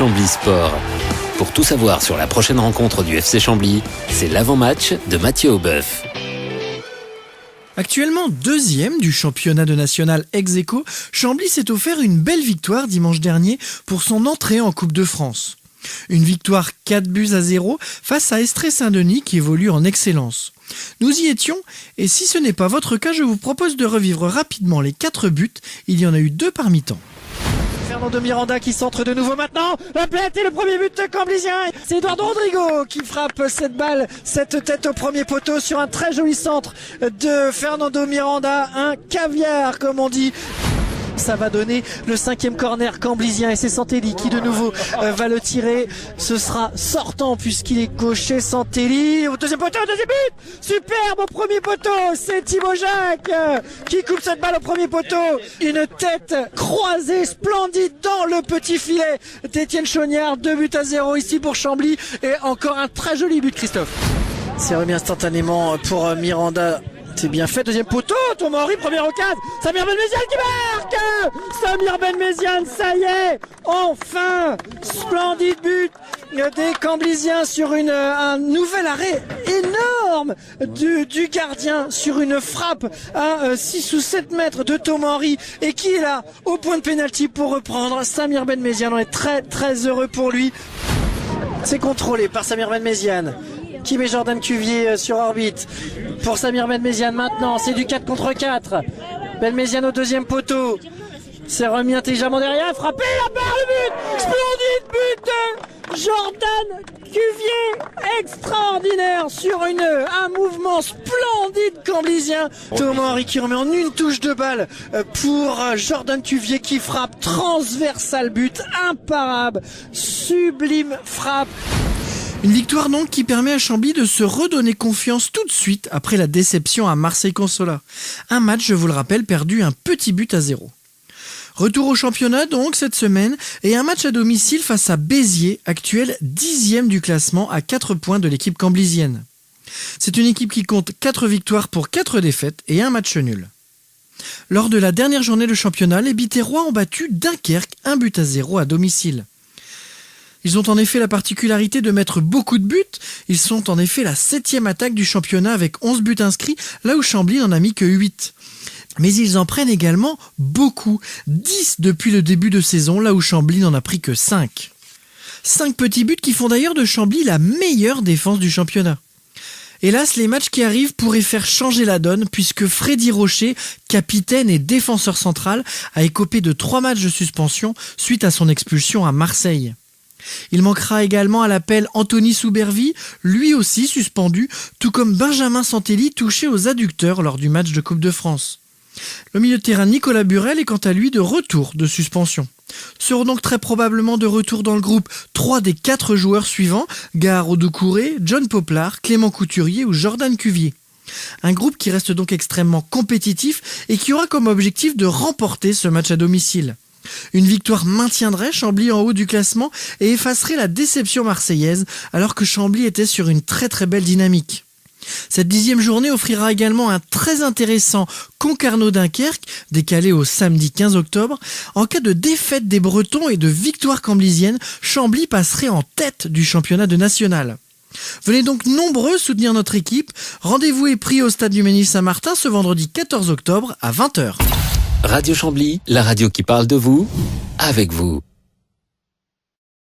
Chambly Sport. Pour tout savoir sur la prochaine rencontre du FC Chambly, c'est l'avant-match de Mathieu Aubeuf. Actuellement deuxième du championnat de national ex-aequo, Chambly s'est offert une belle victoire dimanche dernier pour son entrée en Coupe de France. Une victoire 4-0 face à Estrée-Saint-Denis qui évolue en excellence. Nous y étions et si ce n'est pas votre cas, je vous propose de revivre rapidement les 4 buts. Il y en a eu 2 par mi-temps. Fernando Miranda qui centre de nouveau maintenant. La tête et le premier but camblisien. C'est Eduardo Rodrigo qui frappe cette balle, cette tête au premier poteau sur un très joli centre de Fernando Miranda. Un caviar comme on dit. Ça va donner le 5e corner camblisien et c'est Santelli qui de nouveau va le tirer. Ce sera sortant puisqu'il est gaucher. Santelli au deuxième poteau, deuxième but. Superbe au premier poteau. C'est Thibaut Jacques qui coupe cette balle au premier poteau. Une tête croisée splendide dans le petit filet d'Étienne Chognard. 2-0 ici pour Chambly et encore un très joli but, Christophe. C'est remis instantanément pour Miranda. C'est bien fait, deuxième poteau, Thomas Henry, première occasion, Samir Ben-Méziane qui marque. Samir Ben-Méziane, ça y est, enfin, splendide but des Camblisiens sur un nouvel arrêt énorme du gardien sur une frappe à 6 ou 7 mètres de Thomas Henry et qui est là au point de pénalty pour reprendre. Samir Ben-Méziane, on est très très heureux pour lui. C'est contrôlé par Samir Ben-Méziane qui met Jordan Cuvier sur orbite. Pour Samir Ben-Méziane maintenant, c'est du 4 contre 4. Ben-Méziane au deuxième poteau. C'est remis intelligemment derrière, frappé, la barre, le but. Splendide but de Jordan Cuvier. Extraordinaire sur un mouvement splendide camblisien. Thomas Henry qui remet en une touche de balle pour Jordan Cuvier qui frappe transversal but, imparable, sublime frappe. Une victoire donc qui permet à Chambly de se redonner confiance tout de suite après la déception à Marseille-Consola. Un match, je vous le rappelle, perdu 1-0. Retour au championnat donc cette semaine et un match à domicile face à Béziers, actuel 10e du classement à 4 points de l'équipe camblisienne. C'est une équipe qui compte 4 victoires pour 4 défaites et un match nul. Lors de la dernière journée de championnat, les Biterrois ont battu Dunkerque 1-0 à domicile. Ils ont en effet la particularité de mettre beaucoup de buts. Ils sont en effet la 7e attaque du championnat avec 11 buts inscrits, là où Chambly n'en a mis que 8. Mais ils en prennent également beaucoup, 10 depuis le début de saison, là où Chambly n'en a pris que 5. 5 petits buts qui font d'ailleurs de Chambly la meilleure défense du championnat. Hélas, les matchs qui arrivent pourraient faire changer la donne puisque Freddy Rocher, capitaine et défenseur central, a écopé de 3 matchs de suspension suite à son expulsion à Marseille. Il manquera également à l'appel Anthony Soubervie, lui aussi suspendu, tout comme Benjamin Santelli touché aux adducteurs lors du match de Coupe de France. Le milieu de terrain Nicolas Burel est quant à lui de retour de suspension. Seront donc très probablement de retour dans le groupe 3 des 4 joueurs suivants, Gare Doucouré, John Poplar, Clément Couturier ou Jordan Cuvier. Un groupe qui reste donc extrêmement compétitif et qui aura comme objectif de remporter ce match à domicile. Une victoire maintiendrait Chambly en haut du classement et effacerait la déception marseillaise alors que Chambly était sur une très très belle dynamique. Cette 10e journée offrira également un très intéressant Concarneau-Dunkerque, décalé au samedi 15 octobre. En cas de défaite des Bretons et de victoire camblisienne, Chambly passerait en tête du championnat de national. Venez donc nombreux soutenir notre équipe. Rendez-vous est pris au stade du Mesnil-Saint-Martin ce vendredi 14 octobre à 20h. Radio Chambly, la radio qui parle de vous, avec vous.